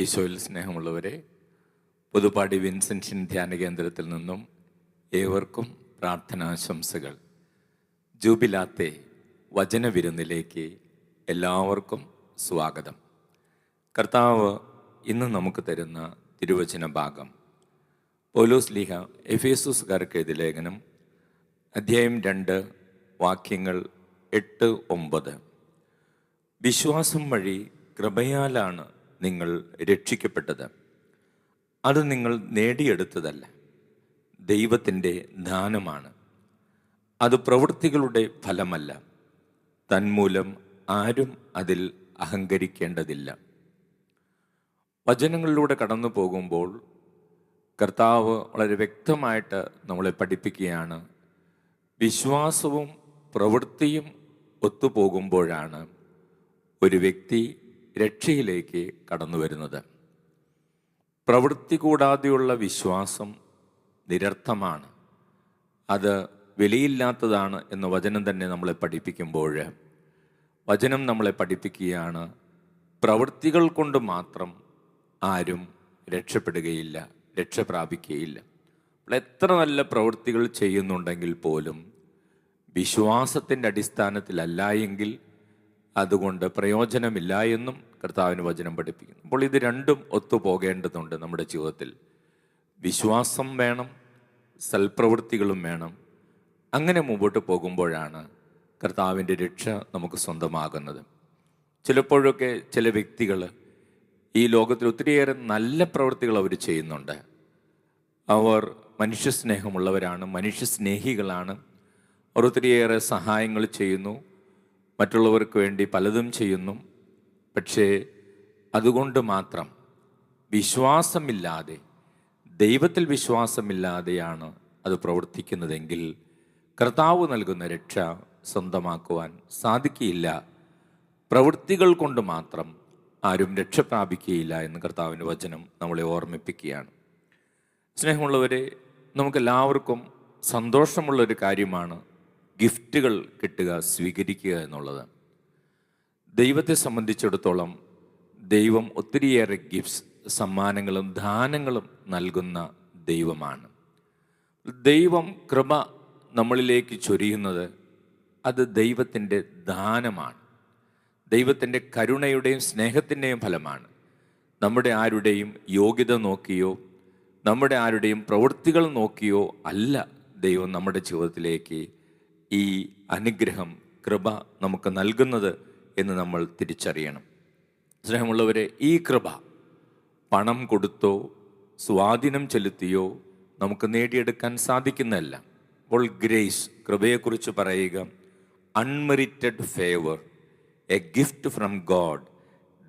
ഈശോയിൽ സ്നേഹമുള്ളവരെ, പുതുപ്പാടി വിൻസെൻഷൻ ധ്യാന കേന്ദ്രത്തിൽ നിന്നും ഏവർക്കും പ്രാർത്ഥനാശംസകൾ. ജൂബിലാത്തെ വചനവിരുന്നിലേക്ക് എല്ലാവർക്കും സ്വാഗതം. കർത്താവ് ഇന്ന് നമുക്ക് തരുന്ന തിരുവചന ഭാഗം പൗലോസ് ലീഹ എഫേസുസുകാർക്ക് എഴുതിയ ലേഖനം അധ്യായം 2 വാക്യങ്ങൾ 8-9. വിശ്വാസം വഴി കൃപയാലാണ് നിങ്ങൾ രക്ഷിക്കപ്പെട്ടത്. അത് നിങ്ങൾ നേടിയെടുത്തതല്ല, ദൈവത്തിൻ്റെ ദാനമാണ്. അത് പ്രവൃത്തികളുടെ ഫലമല്ല, തന്മൂലം ആരും അതിൽ അഹങ്കരിക്കേണ്ടതില്ല. വചനങ്ങളിലൂടെ കടന്നു പോകുമ്പോൾ കർത്താവ് വളരെ വ്യക്തമായിട്ട് നമ്മളെ പഠിപ്പിക്കുകയാണ്. വിശ്വാസവും പ്രവൃത്തിയും ഒത്തുപോകുമ്പോഴാണ് ഒരു വ്യക്തി രക്ഷയിലേക്ക് കടന്നു വരുന്നത്. പ്രവൃത്തി കൂടാതെയുള്ള വിശ്വാസം നിരർത്ഥമാണ്, അത് വിലയില്ലാത്തതാണ് എന്ന് വചനം തന്നെ നമ്മളെ പഠിപ്പിക്കുമ്പോൾ വചനം നമ്മളെ പഠിപ്പിക്കുകയാണ്, പ്രവൃത്തികൾ കൊണ്ട് മാത്രം ആരും രക്ഷപ്പെടുകയില്ല, രക്ഷ പ്രാപിക്കുകയില്ല. അപ്പോൾ എത്ര നല്ല പ്രവൃത്തികൾ ചെയ്യുന്നുണ്ടെങ്കിൽ പോലും വിശ്വാസത്തിൻ്റെ അടിസ്ഥാനത്തിലല്ല എങ്കിൽ അതുകൊണ്ട് പ്രയോജനമില്ല എന്നും കർത്താവിന് വചനം പഠിപ്പിക്കുന്നു. അപ്പോൾ ഇത് രണ്ടും ഒത്തുപോകേണ്ടതുണ്ട് നമ്മുടെ ജീവിതത്തിൽ. വിശ്വാസം വേണം, സൽപ്രവൃത്തികളും വേണം. അങ്ങനെ മുമ്പോട്ട് പോകുമ്പോഴാണ് കർത്താവിൻ്റെ രക്ഷ നമുക്ക് സ്വന്തമാകുന്നത്. ചിലപ്പോഴൊക്കെ ചില വ്യക്തികൾ ഈ ലോകത്തിൽ ഒത്തിരിയേറെ നല്ല പ്രവൃത്തികൾ അവർ ചെയ്യുന്നുണ്ട്. അവർ മനുഷ്യസ്നേഹമുള്ളവരാണ്, മനുഷ്യസ്നേഹികളാണ്. അവർ ഒത്തിരിയേറെ സഹായങ്ങൾ ചെയ്യുന്നു, മറ്റുള്ളവർക്ക് വേണ്ടി പലതും ചെയ്യുന്നു. പക്ഷേ അതുകൊണ്ട് മാത്രം വിശ്വാസമില്ലാതെ, ദൈവത്തിൽ വിശ്വാസമില്ലാതെയാണ് അത് പ്രവർത്തിക്കുന്നതെങ്കിൽ കർത്താവ് നൽകുന്ന രക്ഷ സ്വന്തമാക്കുവാൻ സാധിക്കുകയില്ല. പ്രവൃത്തികൾ കൊണ്ട് മാത്രം ആരും രക്ഷ പ്രാപിക്കുകയില്ല എന്ന് കർത്താവിൻ്റെ വചനം നമ്മളെ ഓർമ്മിപ്പിക്കുകയാണ്. സ്നേഹമുള്ളവരെ, നമുക്കെല്ലാവർക്കും സന്തോഷമുള്ളൊരു കാര്യമാണ് ഗിഫ്റ്റുകൾ കിട്ടുക, സ്വീകരിക്കുക എന്നുള്ളത്. ദൈവത്തെ സംബന്ധിച്ചിടത്തോളം ദൈവം ഒത്തിരിയേറെ ഗിഫ്റ്റ്സ്, സമ്മാനങ്ങളും ദാനങ്ങളും നൽകുന്ന ദൈവമാണ്. ദൈവം കൃപ നമ്മളിലേക്ക് ചൊരിയുന്നത് അത് ദൈവത്തിൻ്റെ ദാനമാണ്, ദൈവത്തിൻ്റെ കരുണയുടെയും സ്നേഹത്തിൻ്റെയും ഫലമാണ്. നമ്മുടെ ആരുടെയും യോഗ്യത നോക്കിയോ നമ്മുടെ ആരുടെയും പ്രവൃത്തികൾ നോക്കിയോ അല്ല ദൈവം നമ്മുടെ ജീവിതത്തിലേക്ക് ഈ അനുഗ്രഹം, കൃപ നമുക്ക് നൽകുന്നത് എന്ന് നമ്മൾ തിരിച്ചറിയണം. സ്നേഹമുള്ളവരെ, ഈ കൃപ പണം കൊടുത്തോ സ്വാധീനം ചെലുത്തിയോ നമുക്ക് നേടിയെടുക്കാൻ സാധിക്കുന്നതല്ല. അപ്പോൾ ഗ്രേസ്, കൃപയെക്കുറിച്ച് പറയുക, unmerited favour, a gift from God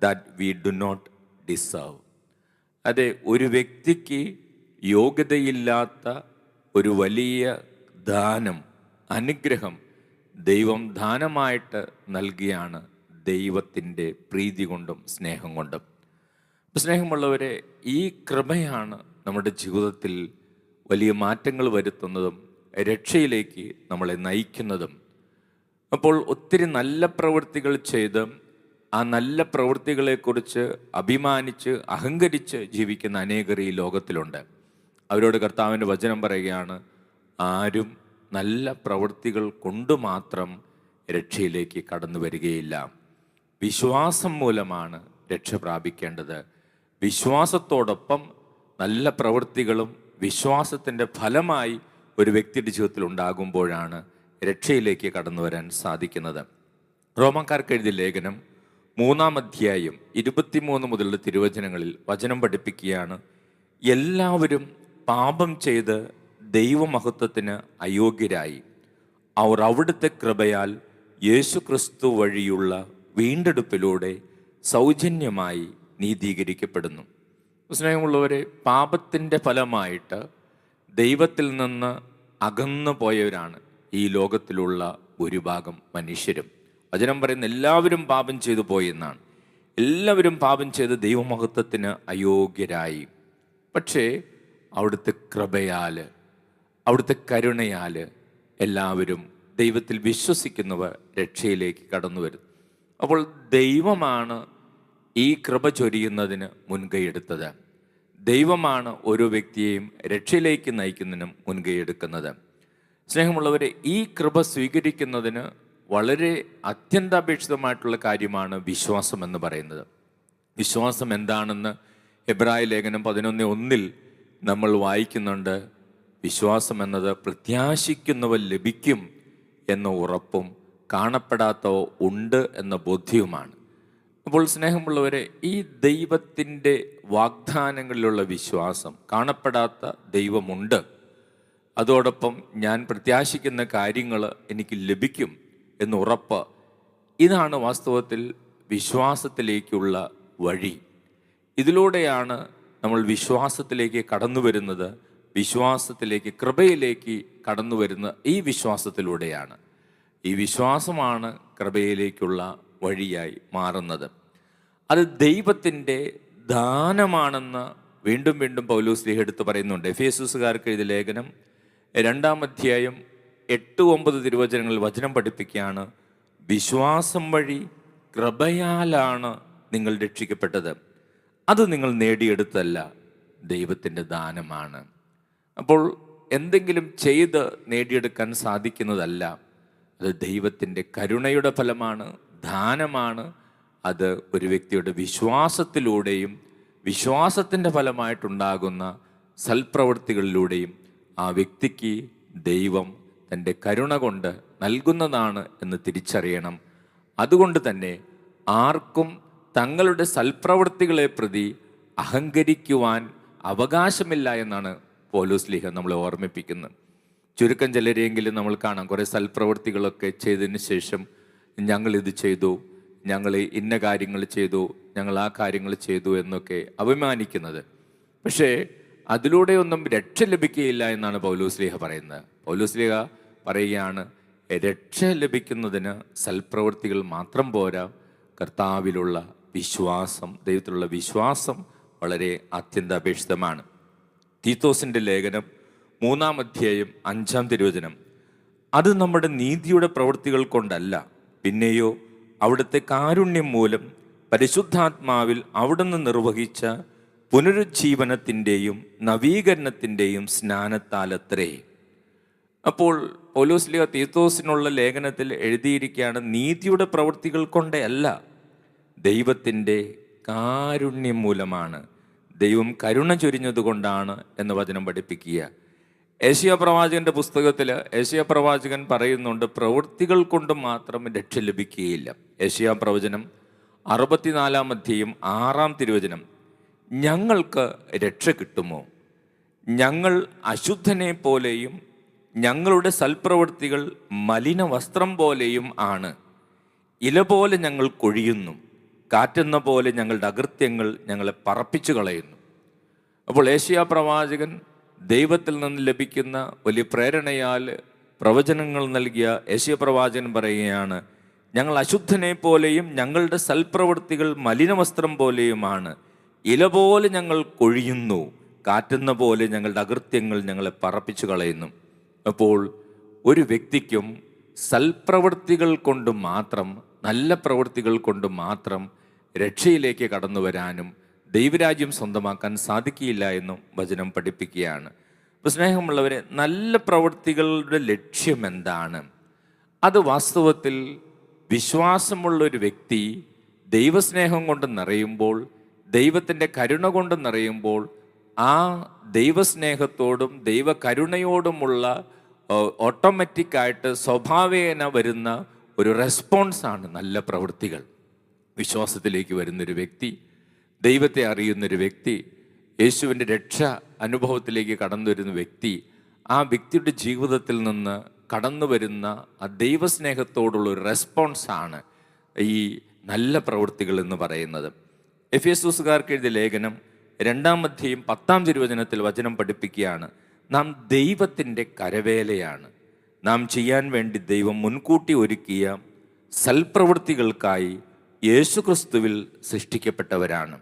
that we do not deserve. അതെ, ഒരു വ്യക്തിക്ക് യോഗ്യതയില്ലാത്ത ഒരു വലിയ ദാനം, അനുഗ്രഹം ദൈവം ദാനമായിട്ട് നൽകിയാണ്, ദൈവത്തിൻ്റെ പ്രീതി കൊണ്ടും സ്നേഹം കൊണ്ടും. സ്നേഹമുള്ളവരെ, ഈ കൃപയാണ് നമ്മുടെ ജീവിതത്തിൽ വലിയ മാറ്റങ്ങൾ വരുത്തുന്നതും രക്ഷയിലേക്ക് നമ്മളെ നയിക്കുന്നതും. അപ്പോൾ ഒത്തിരി നല്ല പ്രവൃത്തികൾ ചെയ്ത് ആ നല്ല പ്രവൃത്തികളെക്കുറിച്ച് അഭിമാനിച്ച് അഹങ്കരിച്ച് ജീവിക്കുന്ന അനേകർ ഈ ലോകത്തിലുണ്ട്. അവരോട് കർത്താവിൻ്റെ വചനം പറയുകയാണ്, ആരും നല്ല പ്രവൃത്തികൾ കൊണ്ട് മാത്രം രക്ഷയിലേക്ക് കടന്നു വരികയില്ല. വിശ്വാസം മൂലമാണ് രക്ഷ പ്രാപിക്കേണ്ടത്. വിശ്വാസത്തോടൊപ്പം നല്ല പ്രവൃത്തികളും വിശ്വാസത്തിൻ്റെ ഫലമായി ഒരു വ്യക്തിയുടെ ജീവിതത്തിൽ ഉണ്ടാകുമ്പോഴാണ് രക്ഷയിലേക്ക് കടന്നു വരാൻ സാധിക്കുന്നത്. റോമാക്കാർക്ക് എഴുതിയ ലേഖനം 3-ാം അധ്യായം 23 മുതലുള്ള തിരുവചനങ്ങളിൽ വചനം പഠിപ്പിക്കുകയാണ്, എല്ലാവരും പാപം ചെയ്ത് ദൈവമഹത്വത്തിന് അയോഗ്യരായി അവർ അവിടുത്തെ കൃപയാൽ യേശുക്രിസ്തു വഴിയുള്ള വീണ്ടെടുപ്പിലൂടെ സൗജന്യമായി നീതീകരിക്കപ്പെടുന്നു. സ്നേഹമുള്ളവരെ, പാപത്തിൻ്റെ ഫലമായിട്ട് ദൈവത്തിൽ നിന്ന് അകന്നു പോയവരാണ് ഈ ലോകത്തിലുള്ള ഭൂരിഭാഗം മനുഷ്യരും. വചനം പറയുന്ന എല്ലാവരും പാപം ചെയ്തു പോയി എന്നാണ്. എല്ലാവരും പാപം ചെയ്ത് ദൈവമഹത്വത്തിന് അയോഗ്യരായി. പക്ഷേ അവിടുത്തെ കൃപയാൽ, അവിടുത്തെ കരുണയാൽ എല്ലാവരും ദൈവത്തിൽ വിശ്വസിക്കുന്നവർ രക്ഷയിലേക്ക് കടന്നു വരും. അപ്പോൾ ദൈവമാണ് ഈ കൃപ ചൊരിയുന്നതിന് മുൻകൈയെടുത്തത്. ദൈവമാണ് ഓരോ വ്യക്തിയെയും രക്ഷയിലേക്ക് നയിക്കുന്നതിനും മുൻകൈയെടുക്കുന്നത്. സ്നേഹമുള്ളവരെ, ഈ കൃപ സ്വീകരിക്കുന്നതിന് വളരെ അത്യന്താപേക്ഷിതമായിട്ടുള്ള കാര്യമാണ് വിശ്വാസം എന്ന് പറയുന്നത്. വിശ്വാസം എന്താണെന്ന് എബ്രായ ലേഖനം 11:1 നമ്മൾ വായിക്കുന്നുണ്ട്. വിശ്വാസം എന്നത് പ്രത്യാശിക്കുന്നവ ലഭിക്കും എന്ന ഉറപ്പും കാണപ്പെടാത്തവ ഉണ്ട് എന്ന ബോധ്യവുമാണ്. അപ്പോൾ സ്നേഹമുള്ളവരെ, ഈ ദൈവത്തിൻ്റെ വാഗ്ദാനങ്ങളിലുള്ള വിശ്വാസം, കാണപ്പെടാത്ത ദൈവമുണ്ട്, അതോടൊപ്പം ഞാൻ പ്രത്യാശിക്കുന്ന കാര്യങ്ങൾ എനിക്ക് ലഭിക്കും എന്ന് ഉറപ്പ്, ഇതാണ് വാസ്തവത്തിൽ വിശ്വാസത്തിലേക്കുള്ള വഴി. ഇതിലൂടെയാണ് നമ്മൾ വിശ്വാസത്തിലേക്ക് കടന്നു വരുന്നത്. വിശ്വാസത്തിലേക്ക്, കൃപയിലേക്ക് കടന്നു വരുന്ന ഈ വിശ്വാസത്തിലൂടെയാണ്. ഈ വിശ്വാസമാണ് കൃപയിലേക്കുള്ള വഴിയായി മാറുന്നത്. അത് ദൈവത്തിൻ്റെ ദാനമാണെന്ന് വീണ്ടും വീണ്ടും പൗലോസ് ശ്ലീഹ എടുത്ത് പറയുന്നുണ്ട്. എഫേസ്യസുകാർക്ക് എഴുതിയ ലേഖനം 2-ാം അധ്യായം 8-9 തിരുവചനങ്ങളിൽ വചനം പഠിപ്പിക്കുകയാണ്. വിശ്വാസം വഴി കൃപയാലാണ് നിങ്ങൾ രക്ഷിക്കപ്പെട്ടത്, അത് നിങ്ങൾ നേടിയെടുത്തല്ല, ദൈവത്തിൻ്റെ ദാനമാണ്. അപ്പോൾ എന്തെങ്കിലും ചെയ്ത് നേടിയെടുക്കാൻ സാധിക്കുന്നതല്ല, അത് ദൈവത്തിൻ്റെ കരുണയുടെ ഫലമാണ്, ദാനമാണ്. അത് ഒരു വ്യക്തിയുടെ വിശ്വാസത്തിലൂടെയും വിശ്വാസത്തിൻ്റെ ഫലമായിട്ടുണ്ടാകുന്ന സൽപ്രവൃത്തികളിലൂടെയും ആ വ്യക്തിക്ക് ദൈവം തൻ്റെ കരുണ കൊണ്ട് നൽകുന്നതാണ് എന്ന് തിരിച്ചറിയണം. അതുകൊണ്ട് തന്നെ ആർക്കും തങ്ങളുടെ സൽപ്രവൃത്തികളെ പ്രതി അഹങ്കരിക്കുവാൻ അവകാശമില്ല എന്നാണ് പൗലോസ് ശ്ലീഹ നമ്മളെ ഓർമ്മിപ്പിക്കുന്നത്. ചുരുക്കം ചിലരെങ്കിലും നമ്മൾ കാണാം, കുറേ സൽപ്രവൃത്തികളൊക്കെ ചെയ്തതിന് ശേഷം ഞങ്ങളിത് ചെയ്തു, ഞങ്ങൾ ഇന്ന കാര്യങ്ങൾ ചെയ്തു, ഞങ്ങൾ ആ കാര്യങ്ങൾ ചെയ്തു എന്നൊക്കെ അഭിമാനിക്കുന്നത്. പക്ഷേ അതിലൂടെയൊന്നും രക്ഷ ലഭിക്കുകയില്ല എന്നാണ് പൗലോസ് ശ്ലീഹ പറയുന്നത്. പൗലോസ് ശ്ലീഹ പറയുകയാണ്, രക്ഷ ലഭിക്കുന്നതിന് സൽപ്രവൃത്തികൾ മാത്രം പോരാ, കർത്താവിലുള്ള വിശ്വാസം, ദൈവത്തിലുള്ള വിശ്വാസം വളരെ അത്യന്താപേക്ഷിതമാണ്. തീത്തോസിൻ്റെ ലേഖനം 3-ാം അധ്യായം 5-ാം തിരുവചനം, അത് നമ്മുടെ നീതിയുടെ പ്രവൃത്തികൾ കൊണ്ടല്ല, പിന്നെയോ അവിടുത്തെ കാരുണ്യം മൂലം പരിശുദ്ധാത്മാവിൽ അവിടുന്ന് നിർവഹിച്ച പുനരുജ്ജീവനത്തിൻ്റെയും നവീകരണത്തിൻ്റെയും സ്നാനത്താലത്രേ. അപ്പോൾ പൗലോസ് ശ്ലീഹ തീത്തോസിനുള്ള ലേഖനത്തിൽ എഴുതിയിരിക്കുകയാണ്, നീതിയുടെ പ്രവൃത്തികൾ കൊണ്ടല്ല, ദൈവത്തിൻ്റെ കാരുണ്യം മൂലമാണ്, ദൈവം കരുണ ചൊരിഞ്ഞതുകൊണ്ടാണ് എന്ന് വചനം പഠിപ്പിക്കുക. ഏശയ്യാ പ്രവാചകന്റെ പുസ്തകത്തിൽ ഏശയ്യാ പ്രവാചകൻ പറയുന്നുണ്ട്, പ്രവൃത്തികൾ കൊണ്ട് മാത്രം രക്ഷ ലഭിക്കുകയില്ല. ഏശയ്യാ പ്രവചനം 64-ാം അധ്യായം 6-ാം തിരുവചനം, ഞങ്ങൾക്ക് രക്ഷ കിട്ടുമോ? ഞങ്ങൾ അശുദ്ധനെ പോലെയും ഞങ്ങളുടെ സൽപ്രവൃത്തികൾ മലിന വസ്ത്രം പോലെയും ആണ്. ഇല പോലെ ഞങ്ങൾ കൊഴിയുന്നു, കാറ്റെന്ന പോലെ ഞങ്ങളുടെ അകൃത്യങ്ങൾ ഞങ്ങളെ പറപ്പിച്ചു കളയുന്നു. അപ്പോൾ ഏശയ്യാ പ്രവാചകൻ ദൈവത്തിൽ നിന്ന് ലഭിക്കുന്ന വലിയ പ്രേരണയാൽ പ്രവചനങ്ങൾ നൽകിയ ഏശയ്യാ പ്രവാചകൻ പറയുകയാണ്, ഞങ്ങൾ അശുദ്ധനെ പോലെയും ഞങ്ങളുടെ സൽപ്രവൃത്തികൾ മലിനവസ്ത്രം പോലെയുമാണ്. ഇല പോലെ ഞങ്ങൾ കൊഴിയുന്നു, കാറ്റുന്ന പോലെ ഞങ്ങളുടെ അകൃത്യങ്ങൾ ഞങ്ങളെ പറപ്പിച്ചു കളയുന്നു. അപ്പോൾ ഒരു വ്യക്തിക്കും സൽപ്രവൃത്തികൾ കൊണ്ട് മാത്രം, നല്ല പ്രവൃത്തികൾ കൊണ്ട് മാത്രം രക്ഷയിലേക്ക് കടന്നു വരാനും ദൈവരാജ്യം സ്വന്തമാക്കാൻ സാധിക്കില്ല എന്നും വചനം പഠിപ്പിക്കുകയാണ്. അപ്പോൾ സ്നേഹമുള്ളവരെ, നല്ല പ്രവൃത്തികളുടെ ലക്ഷ്യം എന്താണ്? അത് വാസ്തവത്തിൽ വിശ്വാസമുള്ളൊരു വ്യക്തി ദൈവസ്നേഹം കൊണ്ട് നിറയുമ്പോൾ, ദൈവത്തിൻ്റെ കരുണ കൊണ്ട് നിറയുമ്പോൾ, ആ ദൈവസ്നേഹത്തോടും ദൈവകരുണയോടുമുള്ള ഓട്ടോമാറ്റിക്കായിട്ട് സ്വഭാവേന വരുന്ന ഒരു റെസ്പോൺസാണ് നല്ല പ്രവൃത്തികൾ. വിശ്വാസത്തിലേക്ക് വരുന്നൊരു വ്യക്തി, ദൈവത്തെ അറിയുന്നൊരു വ്യക്തി, യേശുവിൻ്റെ രക്ഷ അനുഭവത്തിലേക്ക് കടന്നു വരുന്ന വ്യക്തി, ആ വ്യക്തിയുടെ ജീവിതത്തിൽ നിന്ന് കടന്നു വരുന്ന ആ ദൈവസ്നേഹത്തോടുള്ള ഒരു റെസ്പോൺസാണ് ഈ നല്ല പ്രവൃത്തികൾ എന്ന് പറയുന്നത്. എഫേസ്യസുകാർക്ക് എഴുതിയ ലേഖനം 2-ാം അധ്യായം 10-ാം തിരുവചനത്തിൽ വചനം പഠിപ്പിക്കുകയാണ്, നാം ദൈവത്തിൻ്റെ കരവേലയാണ്, നാം ചെയ്യാൻ വേണ്ടി ദൈവം മുൻകൂട്ടി ഒരുക്കിയ സൽപ്രവൃത്തികൾക്കായി യേശുക്രിസ്തുവിൽ സൃഷ്ടിക്കപ്പെട്ടവരാണ്.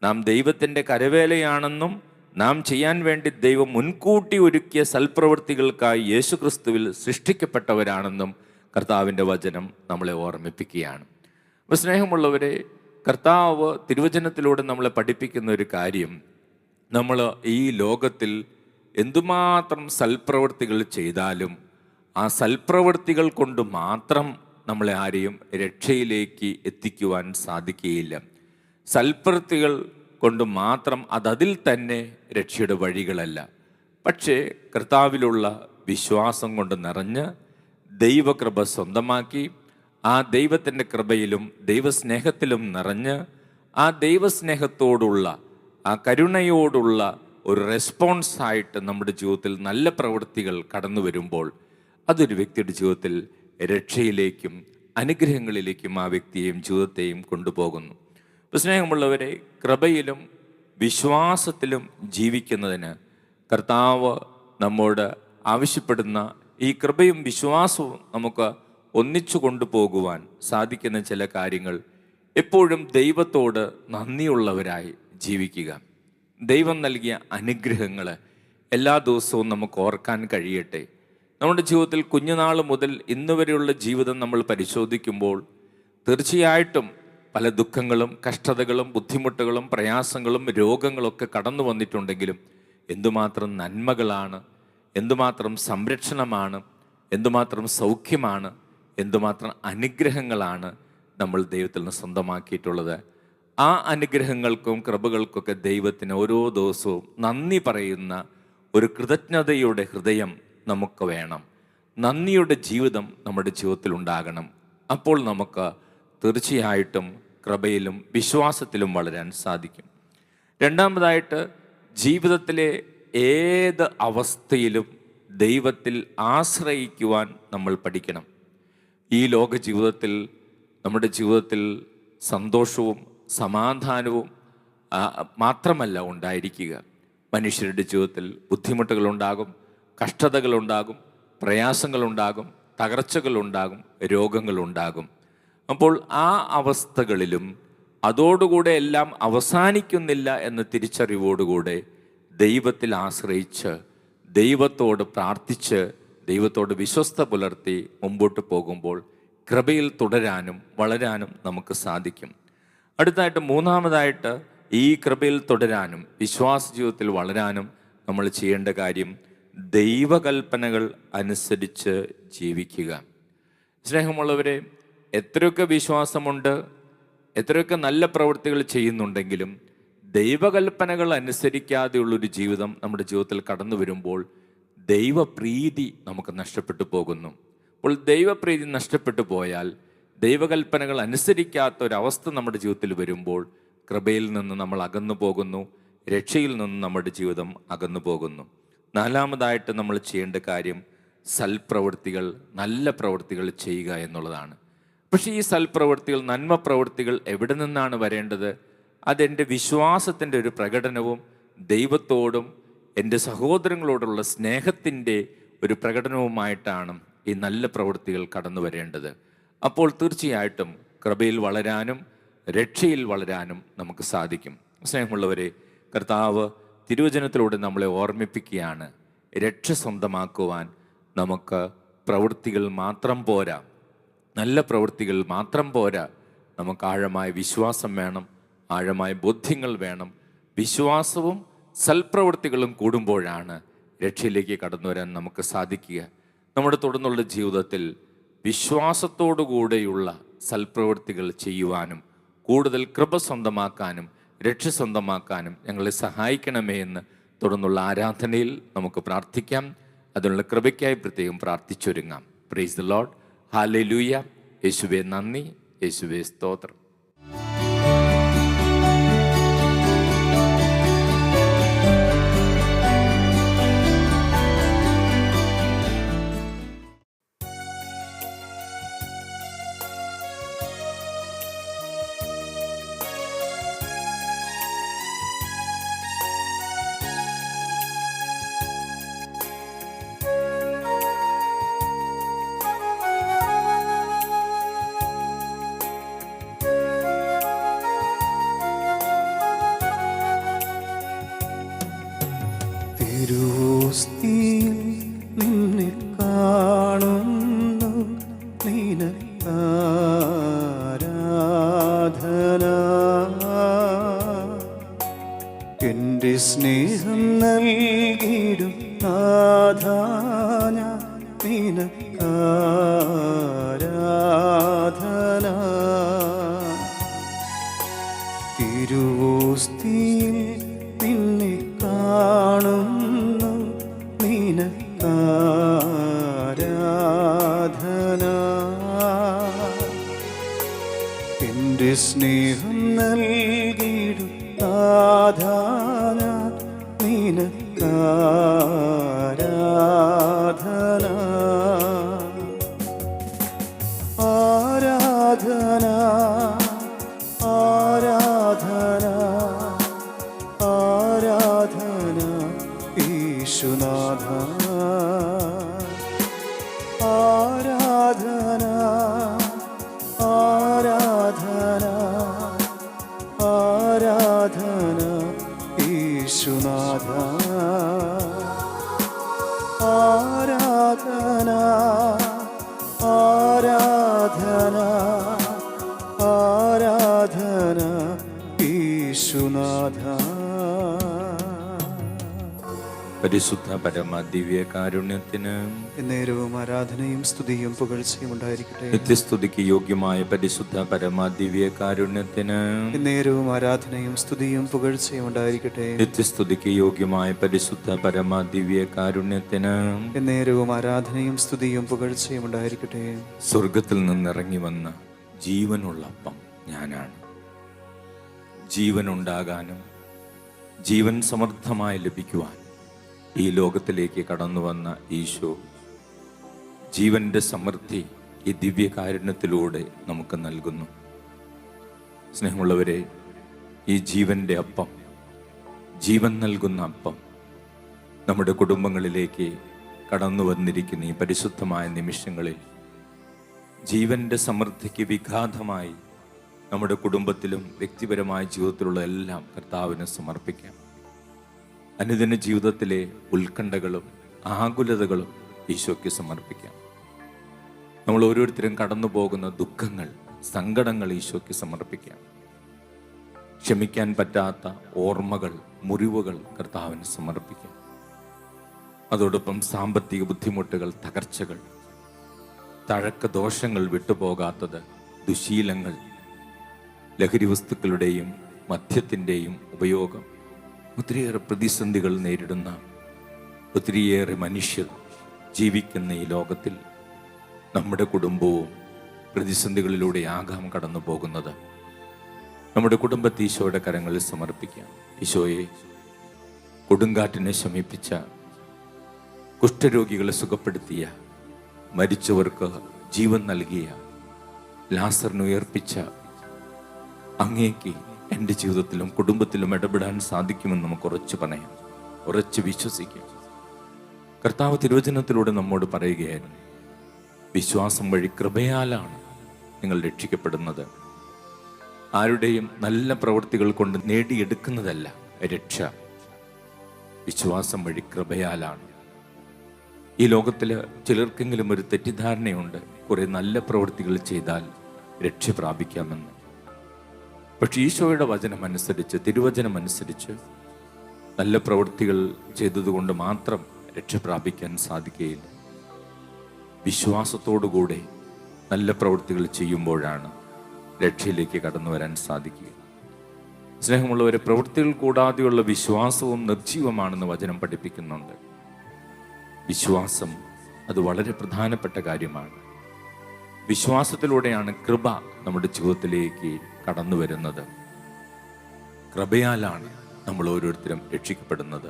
നാം ദൈവത്തിൻ്റെ കരവേലയാണെന്നും നാം ചെയ്യാൻ വേണ്ടി ദൈവം മുൻകൂട്ടി ഒരുക്കിയ സൽപ്രവൃത്തികൾക്കായി യേശുക്രിസ്തുവിൽ സൃഷ്ടിക്കപ്പെട്ടവരാണെന്നും കർത്താവിൻ്റെ വചനം നമ്മളെ ഓർമ്മിപ്പിക്കുകയാണ്. അപ്പോൾ സ്നേഹമുള്ളവരെ, കർത്താവ് തിരുവചനത്തിലൂടെ നമ്മളെ പഠിപ്പിക്കുന്ന ഒരു കാര്യം, നമ്മൾ ഈ ലോകത്തിൽ എന്തുമാത്രം സൽപ്രവൃത്തികൾ ചെയ്താലും ആ സൽപ്രവൃത്തികൾ കൊണ്ട് മാത്രം നമ്മളെ ആരെയും രക്ഷയിലേക്ക് എത്തിക്കുവാൻ സാധിക്കുകയില്ല. സൽപ്രവൃത്തികൾ കൊണ്ട് മാത്രം അതതിൽ തന്നെ രക്ഷയുടെ വഴികളല്ല. പക്ഷേ കർത്താവിലുള്ള വിശ്വാസം കൊണ്ട് നിറഞ്ഞ് ദൈവകൃപ സ്വന്തമാക്കി ആ ദൈവത്തിൻ്റെ കൃപയിലും ദൈവസ്നേഹത്തിലും നിറഞ്ഞ് ആ ദൈവസ്നേഹത്തോടുള്ള ആ കരുണയോടുള്ള ഒരു റെസ്പോൺസായിട്ട് നമ്മുടെ ജീവിതത്തിൽ നല്ല പ്രവൃത്തികൾ കടന്നു വരുമ്പോൾ അതൊരു വ്യക്തിയുടെ ജീവിതത്തിൽ രക്ഷയിലേക്കും അനുഗ്രഹങ്ങളിലേക്കും ആ വ്യക്തിയെയും ജീവിതത്തെയും കൊണ്ടുപോകുന്നു. സ്നേഹമുള്ളവരെ, കൃപയിലും വിശ്വാസത്തിലും ജീവിക്കുന്നതിന് കർത്താവ് നമ്മോട് ആവശ്യപ്പെടുന്ന ഈ കൃപയും വിശ്വാസവും നമുക്ക് ഒന്നിച്ചു കൊണ്ടുപോകുവാൻ സാധിക്കുന്ന ചില കാര്യങ്ങൾ, എപ്പോഴും ദൈവത്തോട് നന്ദിയുള്ളവരായി ജീവിക്കുക. ദൈവം നൽകിയ അനുഗ്രഹങ്ങൾ എല്ലാ ദിവസവും നമുക്ക് ഓർക്കാൻ കഴിയട്ടെ. നമ്മുടെ ജീവിതത്തിൽ കുഞ്ഞുനാൾ മുതൽ ഇന്ന് വരെയുള്ള ജീവിതം നമ്മൾ പരിശോധിക്കുമ്പോൾ തീർച്ചയായിട്ടും പല ദുഃഖങ്ങളും കഷ്ടതകളും ബുദ്ധിമുട്ടുകളും പ്രയാസങ്ങളും രോഗങ്ങളൊക്കെ കടന്നു വന്നിട്ടുണ്ടെങ്കിലും എന്തുമാത്രം നന്മകളാണ്, എന്തുമാത്രം സംരക്ഷണമാണ്, എന്തുമാത്രം സൗഖ്യമാണ്, എന്തുമാത്രം അനുഗ്രഹങ്ങളാണ് നമ്മൾ ദൈവത്തിൽ നിന്ന് സ്വന്തമാക്കിയിട്ടുള്ളത്. ആ അനുഗ്രഹങ്ങൾക്കും കൃപകൾക്കൊക്കെ ദൈവത്തിന് ഓരോ ദിവസവും നന്ദി പറയുന്ന ഒരു കൃതജ്ഞതയുടെ ഹൃദയം നമുക്ക് വേണം. നന്ദിയുടെ ജീവിതം നമ്മുടെ ജീവിതത്തിൽ ഉണ്ടാകണം. അപ്പോൾ നമുക്ക് തീർച്ചയായിട്ടും കൃപയിലും വിശ്വാസത്തിലും വളരാൻ സാധിക്കും. രണ്ടാമതായിട്ട്, ജീവിതത്തിലെ ഏത് അവസ്ഥയിലും ദൈവത്തിൽ ആശ്രയിക്കുവാൻ നമ്മൾ പഠിക്കണം. ഈ ലോക ജീവിതത്തിൽ നമ്മുടെ ജീവിതത്തിൽ സന്തോഷവും സമാധാനവും മാത്രമല്ല ഉണ്ടായിരിക്കുക. മനുഷ്യരുടെ ജീവിതത്തിൽ ബുദ്ധിമുട്ടുകളുണ്ടാകും, കഷ്ടതകളുണ്ടാകും, പ്രയാസങ്ങളുണ്ടാകും, തകർച്ചകളുണ്ടാകും, രോഗങ്ങളുണ്ടാകും. അപ്പോൾ ആ അവസ്ഥകളിലും അതോടുകൂടെ എല്ലാം അവസാനിക്കുന്നില്ല എന്ന തിരിച്ചറിവോടുകൂടെ ദൈവത്തിൽ ആശ്രയിച്ച് ദൈവത്തോട് പ്രാർത്ഥിച്ച് ദൈവത്തോട് വിശ്വസ്ത പുലർത്തി മുമ്പോട്ട് പോകുമ്പോൾ കൃപയിൽ തുടരാനും വളരാനും നമുക്ക് സാധിക്കും. അടുത്തായിട്ട്, മൂന്നാമതായിട്ട്, ഈ കൃപയിൽ തുടരാനും വിശ്വാസ ജീവിതത്തിൽ വളരാനും നമ്മൾ ചെയ്യേണ്ട കാര്യം ദൈവകൽപ്പനകൾ അനുസരിച്ച് ജീവിക്കുക. സ്നേഹമുള്ളവരെ, എത്രയൊക്കെ വിശ്വാസമുണ്ട്, എത്രയൊക്കെ നല്ല പ്രവൃത്തികൾ ചെയ്യുന്നുണ്ടെങ്കിലും ദൈവകൽപ്പനകൾ അനുസരിക്കാതെയുള്ളൊരു ജീവിതം നമ്മുടെ ജീവിതത്തിൽ കടന്നു വരുമ്പോൾ ദൈവപ്രീതി നമുക്ക് നഷ്ടപ്പെട്ടു പോകുന്നു. അപ്പോൾ ദൈവപ്രീതി നഷ്ടപ്പെട്ടു പോയാൽ, ദൈവകൽപ്പനകൾ അനുസരിക്കാത്ത ഒരവസ്ഥ നമ്മുടെ ജീവിതത്തിൽ വരുമ്പോൾ കൃപയിൽ നിന്ന് നമ്മൾ അകന്നു പോകുന്നു, രക്ഷയിൽ നിന്ന് നമ്മുടെ ജീവിതം അകന്നു പോകുന്നു. നാലാമതായിട്ട് നമ്മൾ ചെയ്യേണ്ട കാര്യം സൽപ്രവൃത്തികൾ, നല്ല പ്രവൃത്തികൾ ചെയ്യുക എന്നുള്ളതാണ്. പക്ഷേ ഈ സൽപ്രവൃത്തികൾ, നന്മ പ്രവൃത്തികൾ എവിടെ നിന്നാണ് വരേണ്ടത്? അതെൻ്റെ വിശ്വാസത്തിൻ്റെ ഒരു പ്രകടനവും ദൈവത്തോടും എൻ്റെ സഹോദരങ്ങളോടുള്ള സ്നേഹത്തിൻ്റെ ഒരു പ്രകടനവുമായിട്ടാണ് ഈ നല്ല പ്രവൃത്തികൾ കടന്നു വരേണ്ടത്. അപ്പോൾ തീർച്ചയായിട്ടും കൃപയിൽ വളരാനും രക്ഷയിൽ വളരാനും നമുക്ക് സാധിക്കും. സ്നേഹമുള്ളവരെ, കർത്താവ് തിരുവചനത്തിലൂടെ നമ്മളെ ഓർമ്മിപ്പിക്കുകയാണ്, രക്ഷ സ്വന്തമാക്കുവാൻ നമുക്ക് പ്രവൃത്തികൾ മാത്രം പോരാ, നല്ല പ്രവൃത്തികൾ മാത്രം പോരാ, നമുക്ക് ആഴമായ വിശ്വാസം വേണം, ആഴമായ ബോധ്യങ്ങൾ വേണം. വിശ്വാസവും സൽപ്രവൃത്തികളും കൂടുമ്പോഴാണ് രക്ഷയിലേക്ക് കടന്നു വരാൻ നമുക്ക് സാധിക്കുക. നമ്മുടെ തുടർന്നുള്ള ജീവിതത്തിൽ വിശ്വാസത്തോടുകൂടെയുള്ള സൽപ്രവൃത്തികൾ ചെയ്യുവാനും കൂടുതൽ കൃപ സ്വന്തമാക്കാനും രക്ഷ സ്വന്തമാക്കാനും ഞങ്ങളെ സഹായിക്കണമേ എന്ന് തുടർന്നുള്ള ആരാധനയിൽ നമുക്ക് പ്രാർത്ഥിക്കാം. അതിനുള്ള കൃപയ്ക്കായി പ്രത്യേകം പ്രാർത്ഥിച്ചൊരുങ്ങാം. Praise the lord. ഹല്ലേലൂയ. യേശുവേ നന്ദി, യേശുവേ സ്തോത്രം. നിനക്കാരാധന. തിരുവോസ്തിയിൽ നിന്നെ കാണുന്നു നിനക്കാരാധന. എൻ്റെ സ്നേഹം നൽകിയിടും ആധാന നിനക്കാരാധന. ആരാധന ആരാധന ആരാധന യേശുനാഥ. ആരാധന ആരാധന ആരാധന യേശുനാഥ. ആരാധന ആരാധന ആരാധന യേശുനാഥ. പരിശുദ്ധ പരമ ദിവ്യകാരുണ്യത്തിന് നേരവും ആരാധനയും സ്തുതിയും പുകഴ്ചയും ഉണ്ടായിരിക്കട്ടെ. നിത്യസ്തുതിക്ക് യോഗ്യമായ പരിശുദ്ധ പരമ ദിവ്യകാരുണ്യത്തിന് നേരവും ആരാധനയും സ്തുതിയും പുകഴ്ചയും ഉണ്ടായിരിക്കട്ടെ. നിത്യസ്തുതിക്ക് യോഗ്യമായ പരിശുദ്ധ പരമ ദിവ്യകാരുണ്യത്തിന് നേരവും ആരാധനയും സ്തുതിയും പുകഴ്ചയും ഉണ്ടായിരിക്കട്ടെ. സ്വർഗത്തിൽ നിന്നിറങ്ങി വന്ന ജീവനുള്ള അപ്പം ഞാനാണ്. ജീവനുണ്ടാകാനും ജീവൻ സമൃദ്ധമായി ലഭിക്കുവാൻ ഈ ലോകത്തിലേക്ക് കടന്നു വന്ന ഈശോ ജീവന്റെ സമൃദ്ധി ഈ ദിവ്യകാരുണ്യത്തിലൂടെ നമുക്ക് നൽകുന്നു. സ്നേഹമുള്ളവരെ, ഈ ജീവന്റെ അപ്പം, ജീവൻ നൽകുന്ന അപ്പം നമ്മുടെ കുടുംബങ്ങളിലേക്ക് കടന്നു വന്നിരിക്കുന്ന ഈ പരിശുദ്ധമായ നിമിഷങ്ങളിൽ ജീവന്റെ സമൃദ്ധിക്ക് വിഘാതമായി നമ്മുടെ കുടുംബത്തിലും വ്യക്തിപരമായ ജീവിതത്തിലുള്ള എല്ലാം കർത്താവിന് സമർപ്പിക്കാം. അനുദിന ജീവിതത്തിലെ ഉത്കണ്ഠകളും ആകുലതകളും ഈശോയ്ക്ക് സമർപ്പിക്കാം. നമ്മൾ ഓരോരുത്തരും കടന്നു പോകുന്ന ദുഃഖങ്ങൾ, സങ്കടങ്ങൾ ഈശോയ്ക്ക് സമർപ്പിക്കാം. ക്ഷമിക്കാൻ പറ്റാത്ത ഓർമ്മകൾ, മുറിവുകൾ കർത്താവിന് സമർപ്പിക്കാം. അതോടൊപ്പം സാമ്പത്തിക ബുദ്ധിമുട്ടുകൾ, തകർച്ചകൾ, തഴക്ക ദോഷങ്ങൾ വിട്ടുപോകാത്തത്, ദുശീലങ്ങൾ, ലഹരി വസ്തുക്കളുടെയും മദ്യത്തിൻ്റെയും ഉപയോഗം, ഒത്തിരിയേറെ പ്രതിസന്ധികൾ നേരിടുന്ന ഒത്തിരിയേറെ മനുഷ്യർ ജീവിക്കുന്ന ഈ ലോകത്തിൽ നമ്മുടെ കുടുംബവും പ്രതിസന്ധികളിലൂടെയാകാം കടന്നു പോകുന്നത്. നമ്മുടെ കുടുംബത്തെ ഈശോയുടെ കരങ്ങളിൽ സമർപ്പിക്കാം. ഈശോയെ, കൊടുങ്കാറ്റിനെ ശമിപ്പിച്ച, കുഷ്ഠരോഗികളെ സുഖപ്പെടുത്തിയ, മരിച്ചവർക്ക് ജീവൻ നൽകിയ, ലാസറിനെ ഉയർപ്പിച്ച അങ്ങേക്ക് എൻ്റെ ജീവിതത്തിലും കുടുംബത്തിലും ഇടപെടാൻ സാധിക്കുമെന്ന് നമുക്ക് ഉറച്ചു പറയാം, ഉറച്ച് വിശ്വസിക്കാം. കർത്താവ് തിരുവചനത്തിലൂടെ നമ്മോട് പറയുകയായിരുന്നു, വിശ്വാസം വഴി കൃപയാലാണ് നിങ്ങൾ രക്ഷിക്കപ്പെടുന്നത്. ആരുടെയും നല്ല പ്രവൃത്തികൾ കൊണ്ട് നേടിയെടുക്കുന്നതല്ല രക്ഷ. വിശ്വാസം വഴി കൃപയാലാണ്. ഈ ലോകത്തിൽ ചിലർക്കെങ്കിലും ഒരു തെറ്റിദ്ധാരണയുണ്ട്, കുറെ നല്ല പ്രവൃത്തികൾ ചെയ്താൽ രക്ഷ പ്രാപിക്കാമെന്ന്. പക്ഷെ ഈശോയുടെ വചനമനുസരിച്ച്, തിരുവചനമനുസരിച്ച് നല്ല പ്രവൃത്തികൾ ചെയ്തതുകൊണ്ട് മാത്രം രക്ഷ പ്രാപിക്കാൻ സാധിക്കുകയില്ല. വിശ്വാസത്തോടുകൂടെ നല്ല പ്രവൃത്തികൾ ചെയ്യുമ്പോഴാണ് രക്ഷയിലേക്ക് കടന്നു വരാൻ സാധിക്കുക. സ്നേഹമുള്ളവരെ, പ്രവൃത്തികൾ കൂടാതെയുള്ള വിശ്വാസവും നിർജീവമാണെന്ന് വചനം പഠിപ്പിക്കുന്നുണ്ട്. വിശ്വാസം അത് വളരെ പ്രധാനപ്പെട്ട കാര്യമാണ്. വിശ്വാസത്തിലൂടെയാണ് കൃപ നമ്മുടെ ജീവിതത്തിലേക്ക് കടന്നു വരുന്നത്. കൃപയാലാണ് നമ്മൾ ഓരോരുത്തരും രക്ഷിക്കപ്പെടുന്നത്.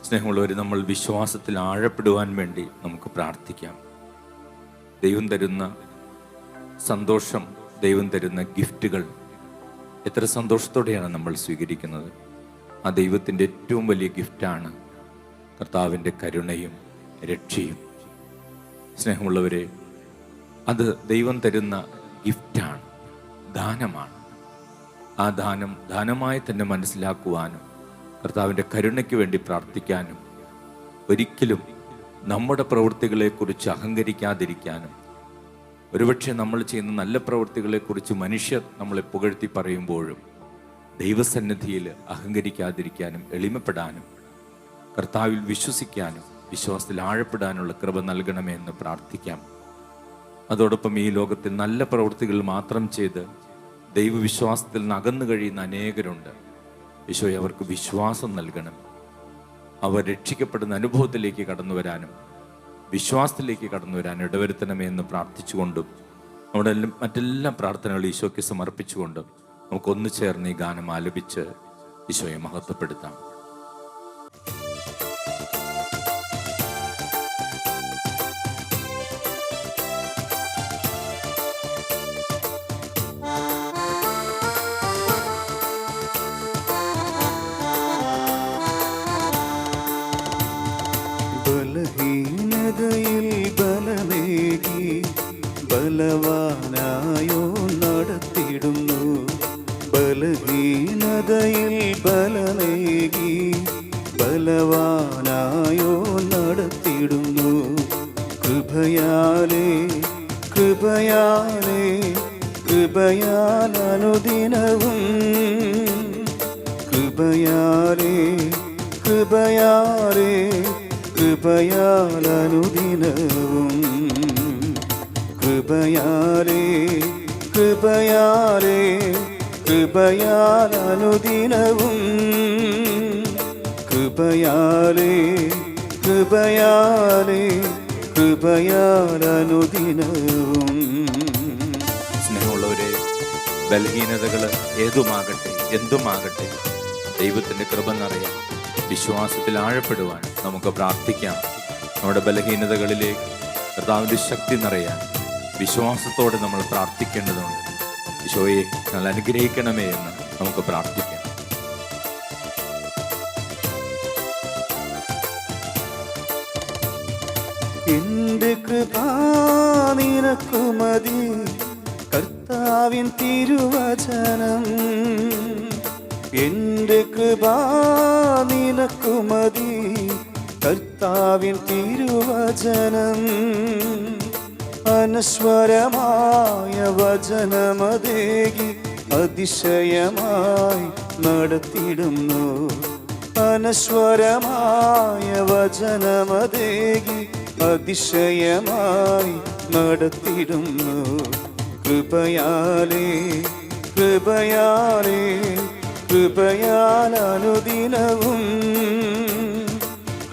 സ്നേഹമുള്ളവർ, നമ്മൾ വിശ്വാസത്തിൽ ആഴപ്പെടുവാൻ വേണ്ടി നമുക്ക് പ്രാർത്ഥിക്കാം. ദൈവം തരുന്ന സന്തോഷം, ദൈവം തരുന്ന ഗിഫ്റ്റുകൾ എത്ര സന്തോഷത്തോടെയാണ് നമ്മൾ സ്വീകരിക്കുന്നത്. ആ ദൈവത്തിൻ്റെ ഏറ്റവും വലിയ ഗിഫ്റ്റാണ് കർത്താവിൻ്റെ കരുണയും രക്ഷയും. സ്നേഹമുള്ളവരെ, അത് ദൈവം തരുന്ന ഗിഫ്റ്റാണ്, ദാനമാണ്. ആ ദാനം ദാനമായി തന്നെ മനസ്സിലാക്കുവാനും കർത്താവിൻ്റെ കരുണയ്ക്ക് വേണ്ടി പ്രാർത്ഥിക്കാനും ഒരിക്കലും നമ്മുടെ പ്രവൃത്തികളെക്കുറിച്ച് അഹങ്കരിക്കാതിരിക്കാനും, ഒരുപക്ഷെ നമ്മൾ ചെയ്യുന്ന നല്ല പ്രവൃത്തികളെക്കുറിച്ച് മനുഷ്യർ നമ്മളെ പുകഴ്ത്തി പറയുമ്പോഴും ദൈവസന്നിധിയിൽ അഹങ്കരിക്കാതിരിക്കാനും എളിമപ്പെടാനും കർത്താവിൽ വിശ്വസിക്കാനും വിശ്വാസത്തിൽ ആഴപ്പെടാനുള്ള കൃപ നൽകണമേ എന്ന് പ്രാർത്ഥിക്കാം. അതോടൊപ്പം ഈ ലോകത്തിൽ നല്ല പ്രവൃത്തികൾ മാത്രം ചെയ്ത് ദൈവവിശ്വാസത്തിൽ നിന്ന് അകന്നു കഴിയുന്ന അനേകരുണ്ട്. ഈശോയെ, അവർക്ക് വിശ്വാസം നൽകണം. അവർ രക്ഷിക്കപ്പെടുന്ന അനുഭവത്തിലേക്ക് കടന്നു വരാനും വിശ്വാസത്തിലേക്ക് കടന്നു വരാനും ഇടവരുത്തണമേ എന്ന് പ്രാർത്ഥിച്ചുകൊണ്ടും നമ്മുടെ മറ്റെല്ലാ പ്രാർത്ഥനകളും ഈശോയ്ക്ക് സമർപ്പിച്ചുകൊണ്ടും നമുക്കൊന്നു ചേർന്ന് ഈ ഗാനം ആലപിച്ച് ഈശോയെ മഹത്വപ്പെടുത്താം. ബലഹീനതയിൽ ബലമേകി ബലവാനായോ നടത്തിടുന്നു. ബലഹീനതയിൽ ബലമേകി ബലവാനായോ നടത്തിടുന്നു. കൃപയാലേ കൃപയാലേ കൃപയാൽ അനുദിനവും കൃപയാലേ കൃപയാലേ കൃപയാൽ അനുദിനവും കൃപയാലേ കൃപയാലേ കൃപയാൽ അനുദിനവും കൃപയാലേ കൃപയാലേ കൃപയാൽ അനുദിനവും. സ്നേഹമുള്ളവരെ, ബലഹീനതകൾ ഏതുമാകട്ടെ എന്തുമാകട്ടെ ദൈവത്തിൻ്റെ കൃപ നിറയാൻ വിശ്വാസത്തിൽ ആഴപ്പെടുവാൻ നമുക്ക് പ്രാർത്ഥിക്കാം. നമ്മുടെ ബലഹീനതകളിലേക്ക് കർത്താവിൻ്റെ ശക്തി നിറയാൻ വിശ്വാസത്തോടെ നമ്മൾ പ്രാർത്ഥിക്കേണ്ടതുണ്ട്. ഈശോയെ, ഞങ്ങൾ അനുഗ്രഹിക്കണമേ എന്ന് നമുക്ക് പ്രാർത്ഥിക്കാം. എന്റെ കൃപ നിനക്കു മതി, കർത്താവിൻ തിരുവചനം. എന്റെ കൃപ നിനക്കു മതി, കർത്താവിൻ തിരുവചനം. അനശ്വരമായ വചനമതേകി അതിശയമായി നടത്തിടുന്നു. അനശ്വരമായ വചനമതേകി അതിശയമായി നടത്തിടുന്നു. കൃപയാലേ കൃപയാലേ കൃപയാൽ അനുദിനവും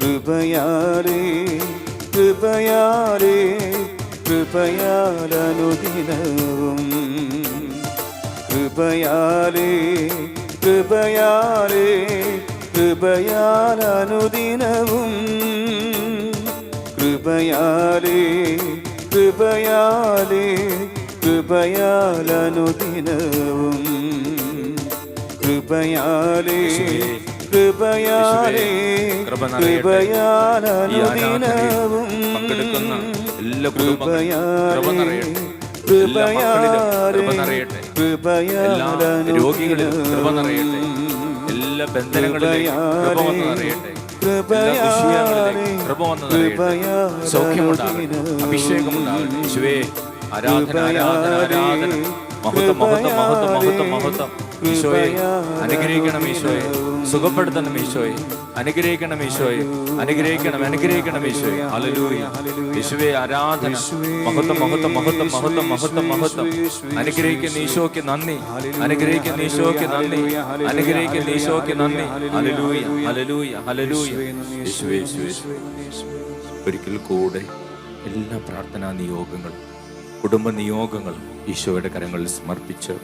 കൃപയാലേ കൃപയാലേ കൃപയാൽ അനുദിനവും കൃപയാലേ കൃപയാലേ കൃപയാൽ അനുദിനവും കൃപയാലേ കൃപയാലേ കൃപയാൽ അനുദിനവും കൃപയാലേ കൃപയാലേ കൃപയാൽ അനുദിനവും പങ്കെടുക്കുന്ന എല്ലാ കുടുംബങ്ങളിലും കൃപ നിറയട്ടെ. എല്ലാ രോഗികളിലും കൃപ നിറയട്ടെ. എല്ലാ ബന്ധനങ്ങളിലും കൃപ വന്ന് നിറയട്ടെ. എല്ലാ വിഷയങ്ങളിലും കൃപ വന്ന് നിറയട്ടെ. സൗഖ്യമുണ്ടാകട്ടെ, അഭിഷേകമുണ്ടാകട്ടെ. യേശുവേ, ആരാധന ആരാധന ആരാധന. മഹത്വം മഹത്വം മഹത്വം മഹത്വം മഹത്വം. ഈശോയെ അനുഗ്രഹിക്കണം, ഈശോയെ സുഖപ്പെടുത്തണം, ഈശോയെ അനുഗ്രഹിക്കണം, ഈശോയെ അനുഗ്രഹിക്കണം, അനുഗ്രഹിക്കണം ഈശോയെ. ഹല്ലേലൂയ. യേശുവേ, ആരാധന. മഹത്വം മഹത്വം മഹത്വം മഹത്വം മഹത്വം മഹത്വം. അനുഗ്രഹിക്കുന്ന ഈശോയ്ക്ക് നന്ദി, അനുഗ്രഹിക്കുന്ന ഈശോയ്ക്ക് നന്ദി, അനുഗ്രഹിക്കുന്ന ഈശോയ്ക്ക് നന്ദി. Hallelujah hallelujah hallelujah. യേശുവേ യേശുവേ. ഒരിക്കൽ കൂടെ എല്ലാ പ്രാർത്ഥനാ നിയോഗങ്ങളും കുടുംബ നിയോഗങ്ങളും ഈശോയുടെ കരങ്ങളിൽ സമർപ്പിച്ച്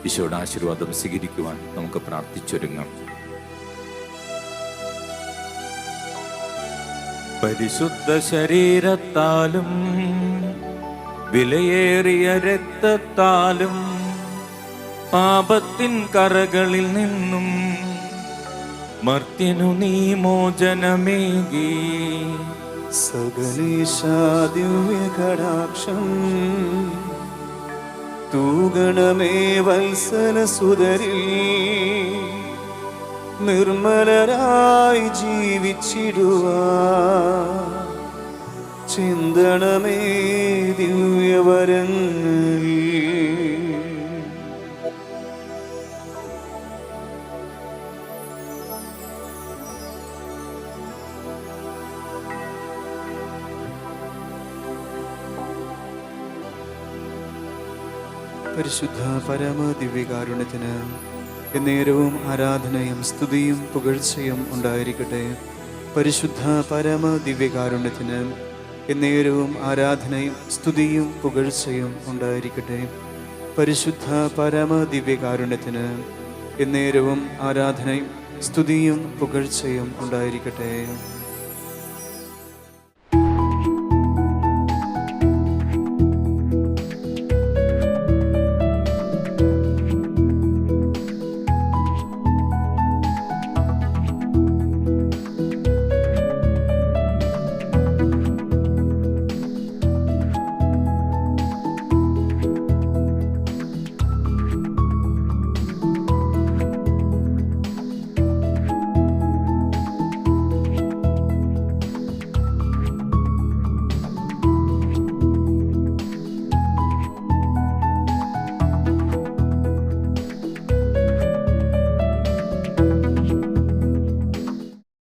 ഈശോയുടെ ആശീർവാദം സ്വീകരിക്കുവാൻ നമുക്ക് പ്രാർത്ഥിച്ചൊരുങ്ങാം. പരിശുദ്ധ ശരീരത്താലും വിലയേറിയ രക്തത്താലും പാപത്തിൻ കറകളിൽ നിന്നും മർത്യനു നീ മോചനമേകി. സകലേശാ ദിവ്യകടാക്ഷം തൂഗണമേ വത്സല സുതരിൽ നിർമ്മലരായി ജീവിച്ചിടുവാൻ ചിന്തണമേ ദിവ്യവരങ്ങൾ. പരിശുദ്ധ പരമ ദിവ്യകാരുണ്യത്തിന് എന്നേരവും ആരാധനയും സ്തുതിയും പുകഴ്ചയും ഉണ്ടായിരിക്കട്ടെ. പരിശുദ്ധ പരമ ദിവ്യകാരുണ്യത്തിന് എന്നേരവും ആരാധനയും സ്തുതിയും പുകഴ്ചയും ഉണ്ടായിരിക്കട്ടെ. പരിശുദ്ധ പരമ ദിവ്യകാരുണ്യത്തിന് എന്നേരവും ആരാധനയും സ്തുതിയും പുകഴ്ചയും ഉണ്ടായിരിക്കട്ടെ.